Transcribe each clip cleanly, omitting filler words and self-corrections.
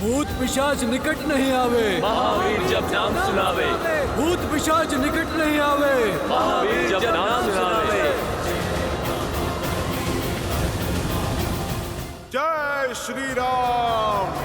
भूत पिशाच निकट नहीं आवे, महावीर जब नाम सुनावे। भूत पिशाच निकट नहीं आवे, महावीर जब नाम सुनावे। जय श्री राम।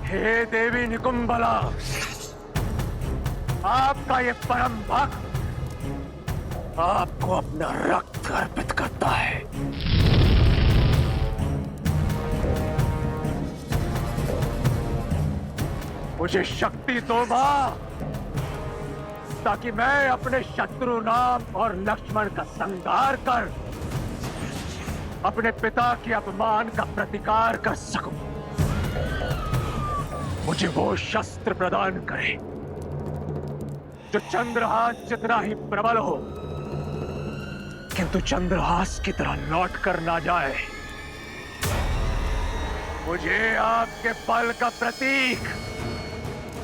हे देवी निकुंभला, आपका ये परम भक्त आपको अपना रक्त अर्पित करता है। मुझे शक्ति दो मां, ताकि मैं अपने शत्रु राम और लक्ष्मण का संहार कर अपने पिता के अपमान का प्रतिकार कर सकूं। मुझे वो शस्त्र प्रदान करे जो चंद्रहास जितना ही प्रबल हो, किंतु चंद्रहास की तरह लौट कर ना जाए। मुझे आपके बल का प्रतीक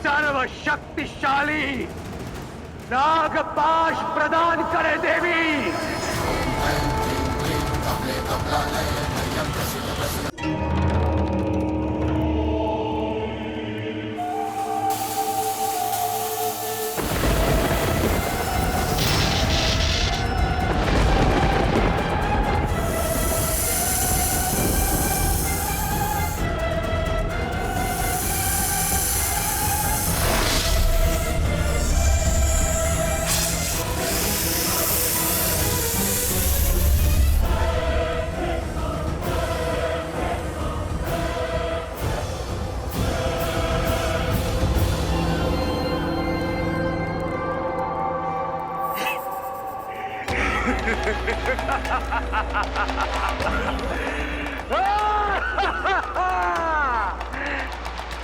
सर्वशक्तिशाली नागपाश प्रदान करे देवी।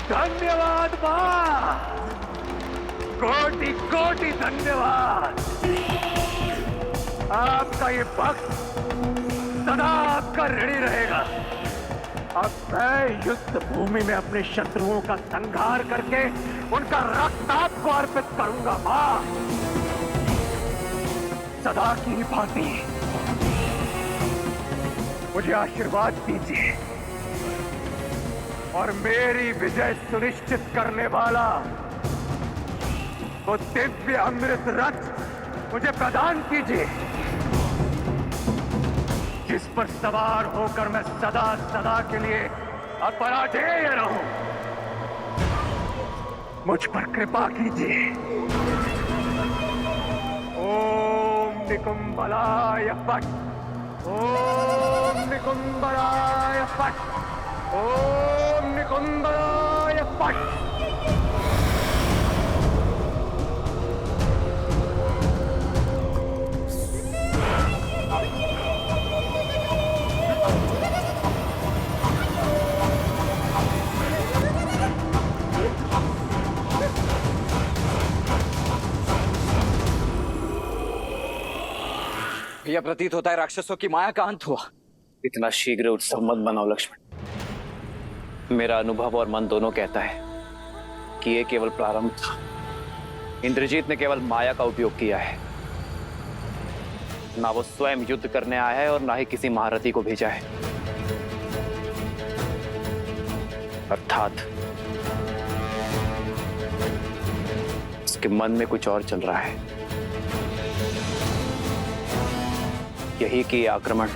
धन्यवाद मां, कोटि कोटि धन्यवाद। आपका ये भक्त सदा आपका ऋणी रहेगा। अब मैं युद्ध भूमि में अपने शत्रुओं का संहार करके उनका रक्त आपको अर्पित करूंगा मां। सदा की भांति मुझे आशीर्वाद दीजिए और मेरी विजय सुनिश्चित करने वाला वो दिव्य अमृत रथ मुझे प्रदान कीजिए, जिस पर सवार होकर मैं सदा सदा के लिए अपराजेय रहूं। मुझ पर कृपा कीजिए। ओम निकुंभलाय फट, ओम निकुंभलाय फट, ओम निकुंभलाय फट। यह प्रतीत होता है राक्षसों की माया का अंत हुआ। इतना शीघ्र उत्सव मत बनाओ लक्ष्मण। मेरा अनुभव और मन दोनों कहता है कि यह केवल प्रारंभ था। इंद्रजीत ने केवल माया का उपयोग किया है। ना वो स्वयं युद्ध करने आया है और ना ही किसी महारथी को भेजा है। अर्थात उसके मन में कुछ और चल रहा है। यही कि आक्रमण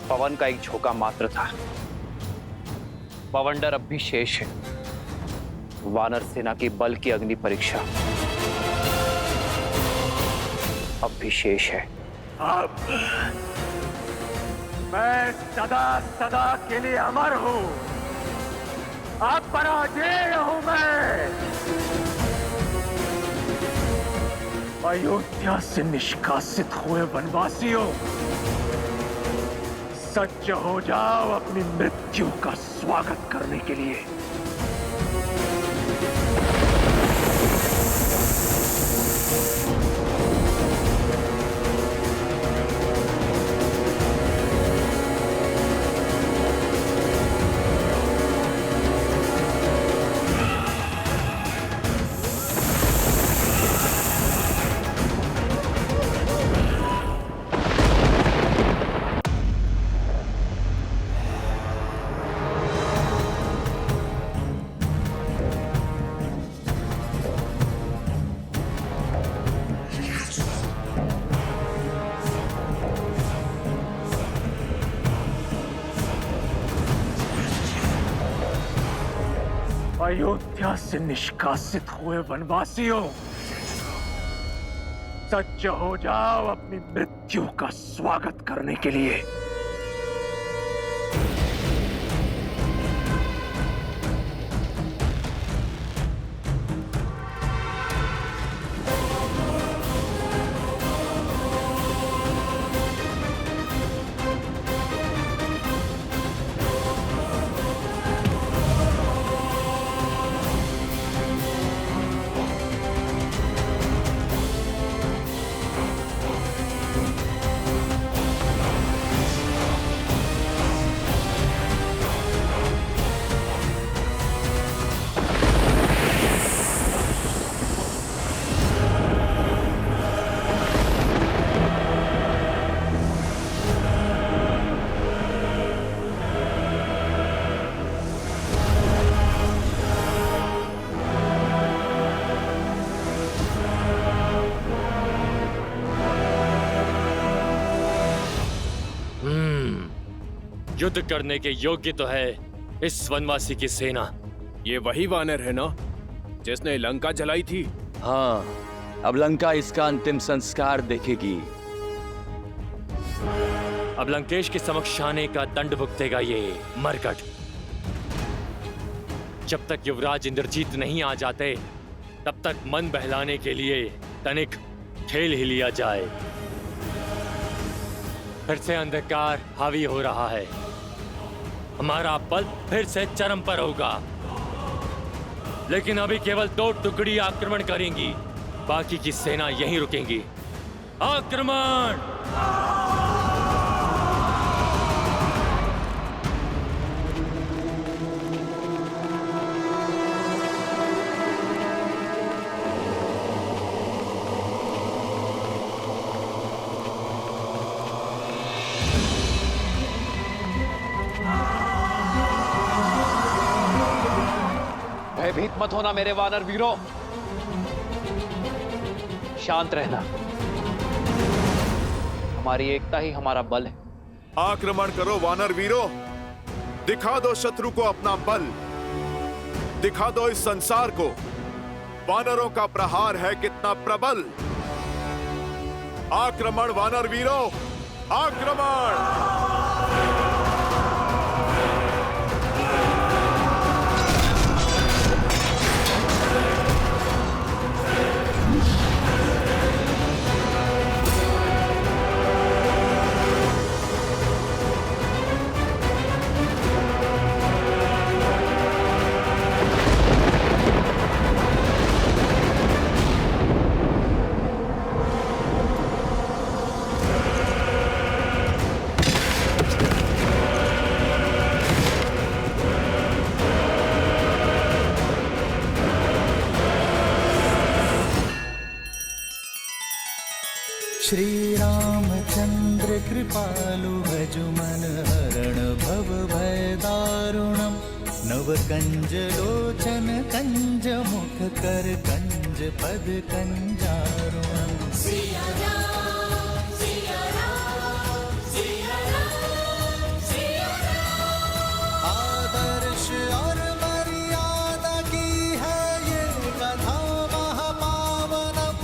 पवन का एक झोंका मात्र था। पवंडर अब भी शेष है। वानर सेना की बल की अग्नि परीक्षा अब भी शेष है। अब मैं सदा सदा के लिए अमर हूं। अब पराजय हूं मैं। अयोध्या से निष्कासित हुए वनवासियों, सज्ज हो जाओ अपनी मृत्यु का स्वागत करने के लिए। अयोध्या से निष्कासित हुए वनवासियों, सज्ज हो जाओ अपनी मृत्यु का स्वागत करने के लिए। युद्ध करने के योग्य तो है इस वनवासी की सेना। ये वही वानर है ना जिसने लंका जलाई थी? हाँ, अब लंका इसका अंतिम संस्कार देखेगी। अब लंकेश के समक्ष आने का दंड भुगतेगा ये मरकट। जब तक युवराज इंद्रजीत नहीं आ जाते तब तक मन बहलाने के लिए तनिक खेल ही लिया जाए। फिर से अंधकार हावी हो रहा है, हमारा बल फिर से चरम पर होगा। लेकिन अभी केवल 2 टुकड़ी आक्रमण करेंगी, बाकी की सेना यहीं रुकेंगी। आक्रमण! भयभीत मत होना मेरे वानर वीरों, शांत रहना। हमारी एकता ही हमारा बल है। आक्रमण करो वानर वीरों, दिखा दो शत्रु को अपना बल, दिखा दो इस संसार को वानरों का प्रहार है कितना प्रबल। आक्रमण वानर वीरों, आक्रमण! श्री रामचंद्र कृपालु भजु मन हरण भव भय दारुणम। नव कंज लोचन कंज मुख कर कंज पद कंजारुणम। आदर्श और मर्यादा की है ये कथा महापावनम।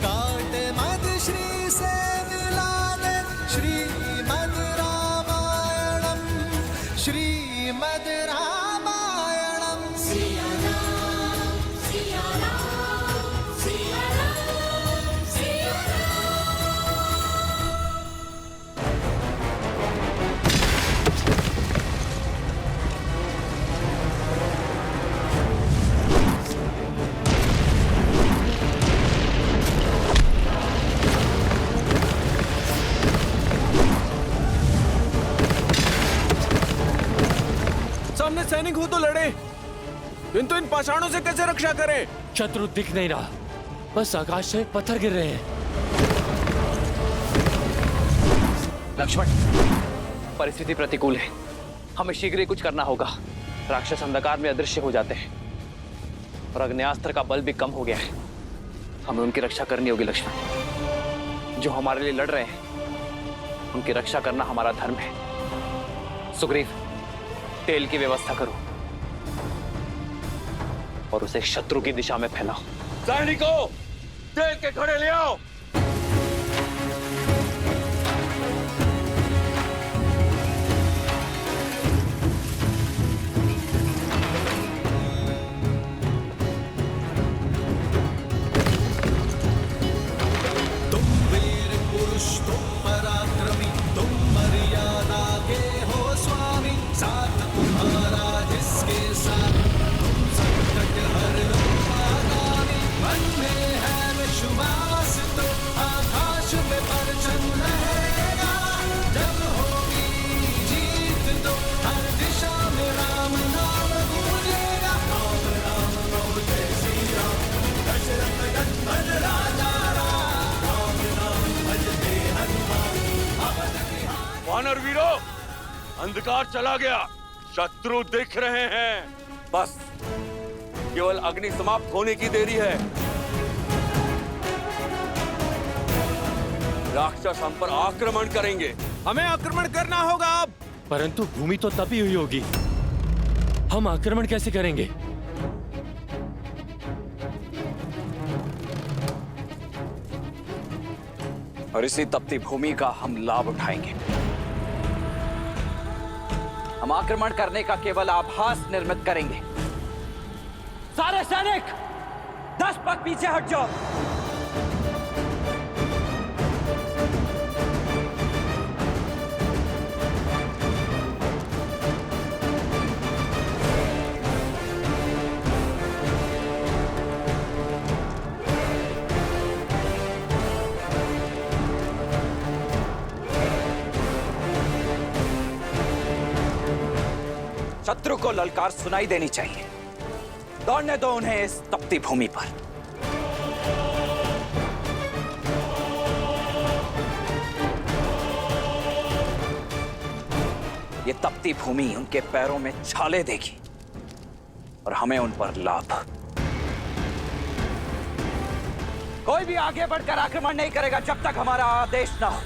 काट मद श्री से मिला दे श्रीमद् रामायणम, श्रीमद् रामायणम। सामने सैनिक हो तो लड़े, किंतु इन पाषाणों से कैसे रक्षा करें? शत्रु दिख नहीं रहा, बस आकाश से पत्थर गिर रहे हैं। लक्ष्मण, परिस्थिति प्रतिकूल है, हमें शीघ्र ही कुछ करना होगा। राक्षस अंधकार में अदृश्य हो जाते हैं और अग्न्यास्त्र का बल भी कम हो गया है। हमें उनकी रक्षा करनी होगी लक्ष्मण। जो हमारे लिए लड़ रहे हैं उनकी रक्षा करना हमारा धर्म है। सुग्रीव, तेल की व्यवस्था करो और उसे शत्रु की दिशा में फैलाओ। सैनिकों, तेल के घड़े ले आओ। तुम वीर पुरुष, तुम पराक्रमी, तुम मर्यादा के हो स्वामी। साथ तुम्हारा जिसके साथ, तुम संकट हर लो आगामी। मन में है विश्वास तो आकाश में परचम लहरेगा। जब होगी जीत तो हर दिशा में राम नाम गूंजेगा। राम राम राम जय श्री राम, दशरथ नंदन राजा राम। राम नाम भजते हनुमान, अवध बिहारी। वानर वीरों, अंधकार चला गया, शत्रु दिख रहे हैं। बस केवल अग्नि समाप्त होने की देरी है। राक्षस हम पर आक्रमण करेंगे। हमें आक्रमण करना होगा अब। परंतु भूमि तो तपी हुई होगी, हम आक्रमण कैसे करेंगे? और इसी तपती भूमि का हम लाभ उठाएंगे। हम आक्रमण करने का केवल आभास निर्मित करेंगे। सारे सैनिक 10 पग पीछे हट जाओ। शत्रु को ललकार सुनाई देनी चाहिए। दौड़ने दो उन्हें इस तपती भूमि पर। ये तपती भूमि उनके पैरों में छाले देगी और हमें उन पर लाभ। कोई भी आगे बढ़कर आक्रमण नहीं करेगा जब तक हमारा आदेश ना हो।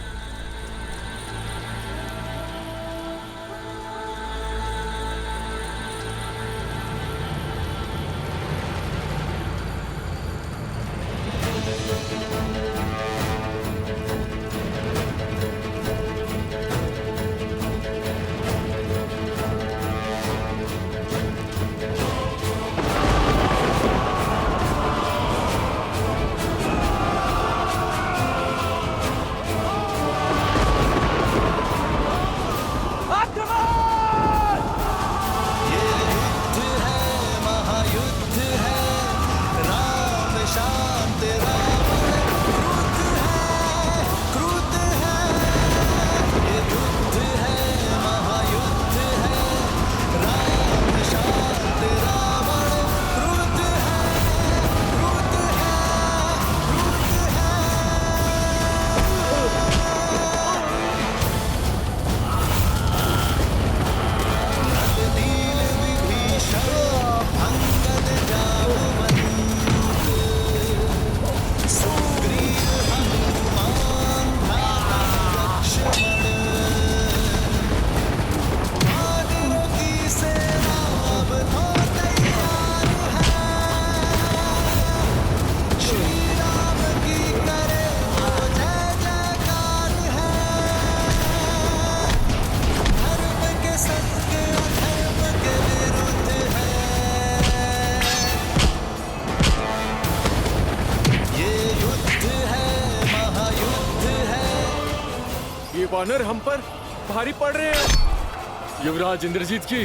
वानर हम पर भारी पड़ रहे हैं। युवराज इंद्रजीत की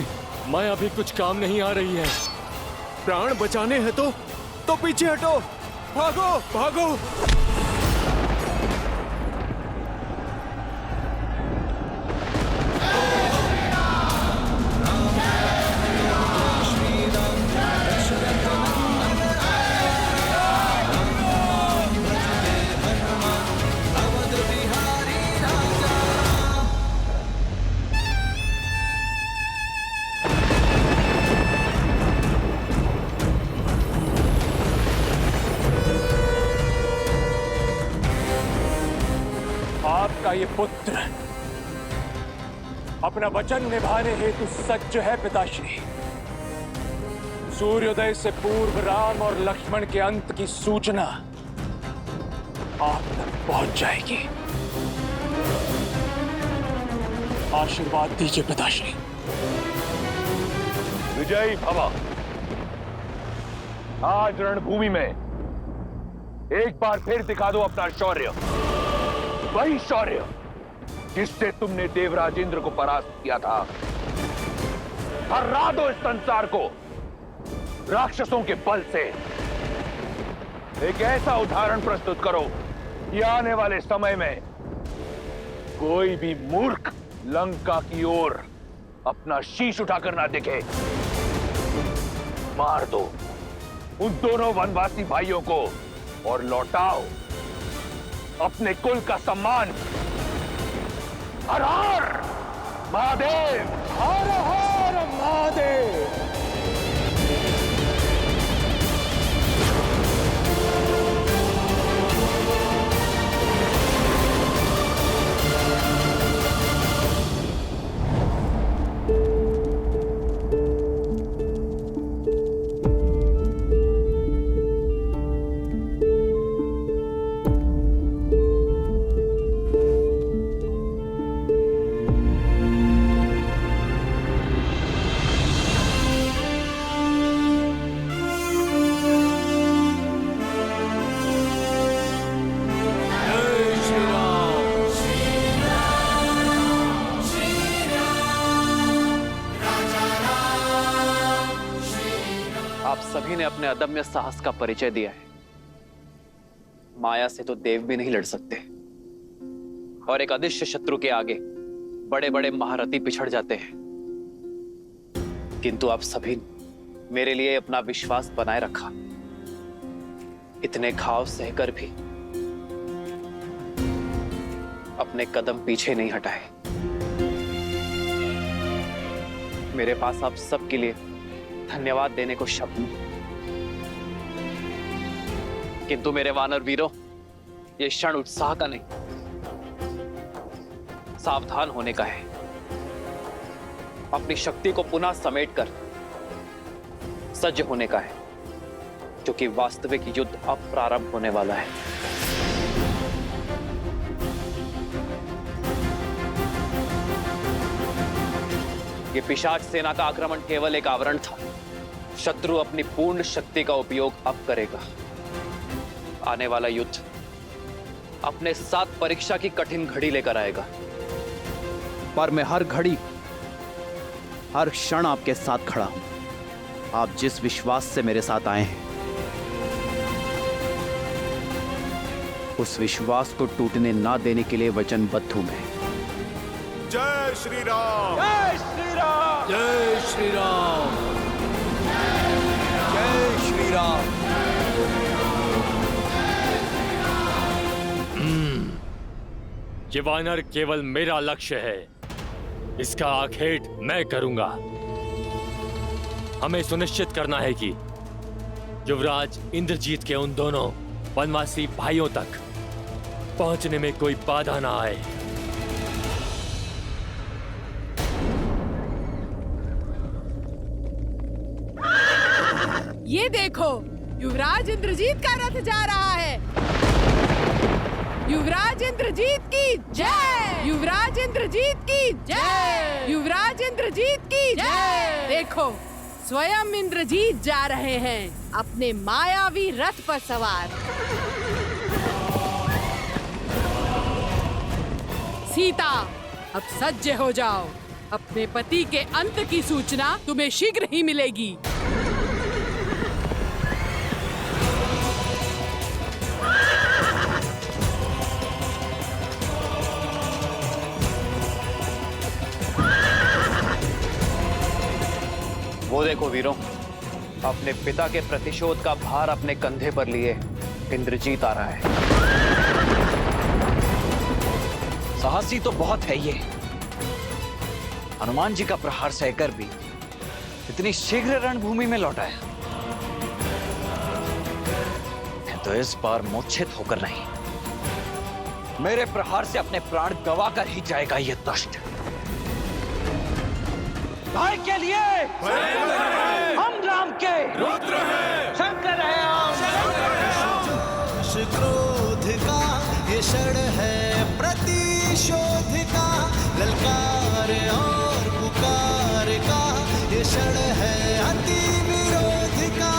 माया भी कुछ काम नहीं आ रही है। प्राण बचाने हैं तो पीछे हटो, भागो भागो। ये पुत्र अपना वचन निभाने हेतु सज्ज है पिताश्री। सूर्योदय से पूर्व राम और लक्ष्मण के अंत की सूचना आप तक पहुंच जाएगी। आशीर्वाद दीजिए पिताश्री। विजयी भव। आज रणभूमि में एक बार फिर दिखा दो अपना शौर्य, वही शौर्य जिससे तुमने देवराज इंद्र को परास्त किया था। हरा दो इस संसार को राक्षसों के बल से। एक ऐसा उदाहरण प्रस्तुत करो कि आने वाले समय में कोई भी मूर्ख लंका की ओर अपना शीश उठाकर ना दिखे। मार दो उन दोनों वनवासी भाइयों को और लौटाओ अपने कुल का सम्मान। हर हर महादेव, हर हर महादेव। आप सभी ने अपने अदम्य साहस का परिचय दिया है। माया से तो देव भी नहीं लड़ सकते, और एक अदृश्य शत्रु के आगे बड़े बड़े महारथी पिछड़ जाते हैं। किंतु आप सभी ने मेरे लिए अपना विश्वास बनाए रखा। इतने घाव सहकर भी अपने कदम पीछे नहीं हटाए। मेरे पास आप सबके लिए धन्यवाद देने को शब्द नहीं, किंतु मेरे वानर वीरों, यह क्षण उत्साह का नहीं, सावधान होने का है। अपनी शक्ति को पुनः समेटकर सज्ज होने का है, क्योंकि वास्तविक युद्ध अब प्रारंभ होने वाला है। ये पिशाच सेना का आक्रमण केवल एक आवरण था। शत्रु अपनी पूर्ण शक्ति का उपयोग अब करेगा। आने वाला युद्ध अपने साथ परीक्षा की कठिन घड़ी लेकर आएगा। पर मैं हर घड़ी, हर क्षण आपके साथ खड़ा हूं। आप जिस विश्वास से मेरे साथ आए हैं, उस विश्वास को टूटने ना देने के लिए वचनबद्ध हूं मैं। जय श्री राम। जय श्री राम। जय श्री राम। जय श्री राम। ये वानर केवल मेरा लक्ष्य है, इसका आखेट मैं करूंगा। हमें सुनिश्चित करना है कि युवराज इंद्रजीत के उन दोनों वनवासी भाइयों तक पहुंचने में कोई बाधा ना आए। ये देखो, युवराज इंद्रजीत का रथ जा रहा है। युवराज इंद्रजीत की जय! युवराज इंद्रजीत की जय! युवराज इंद्रजीत की जय! देखो, स्वयं इंद्रजीत जा रहे हैं अपने मायावी रथ पर सवार। सीता, अब सज्ज हो जाओ। अपने पति के अंत की सूचना तुम्हें शीघ्र ही मिलेगी। वो देखो वीरों, अपने पिता के प्रतिशोध का भार अपने कंधे पर लिए इंद्रजीत आ रहा है। साहसी तो बहुत है ये। हनुमान जी का प्रहार सहकर भी इतनी शीघ्र रणभूमि में लौटा है। तो इस बार मूर्छित होकर नहीं, मेरे प्रहार से अपने प्राण गवा कर ही जाएगा ये दुष्ट। भाई के लिए हम राम के रुद्र हैं, शंकर है क्रोध का ये क्षण है प्रतिशोध का, ललकार और पुकार का ये क्षण है अति विरोध का।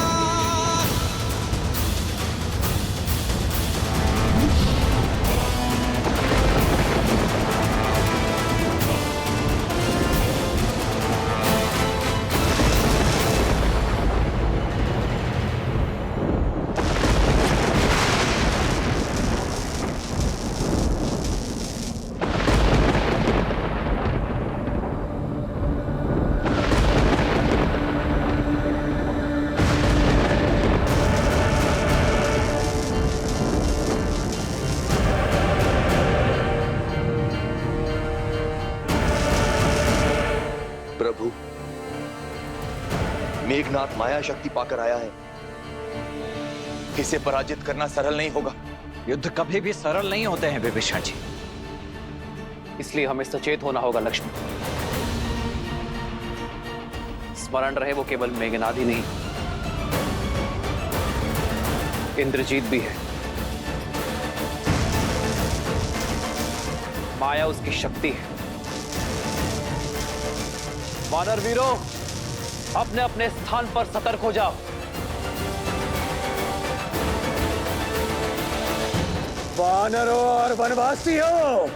प्रभु, मेघनाथ माया शक्ति पाकर आया है। इसे पराजित करना सरल नहीं होगा। युद्ध कभी भी सरल नहीं होते हैं विभीषण जी। इसलिए हमें सचेत होना होगा लक्ष्मण। स्मरण रहे वो केवल मेघनाद ही नहीं, इंद्रजीत भी है। माया उसकी शक्ति है। वानर वीरों, अपने अपने स्थान पर सतर्क हो जाओ। वानरों और वनवासियों,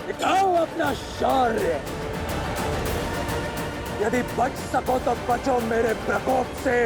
दिखाओ अपना शौर्य। यदि बच सको तो बचो मेरे प्रकोप से।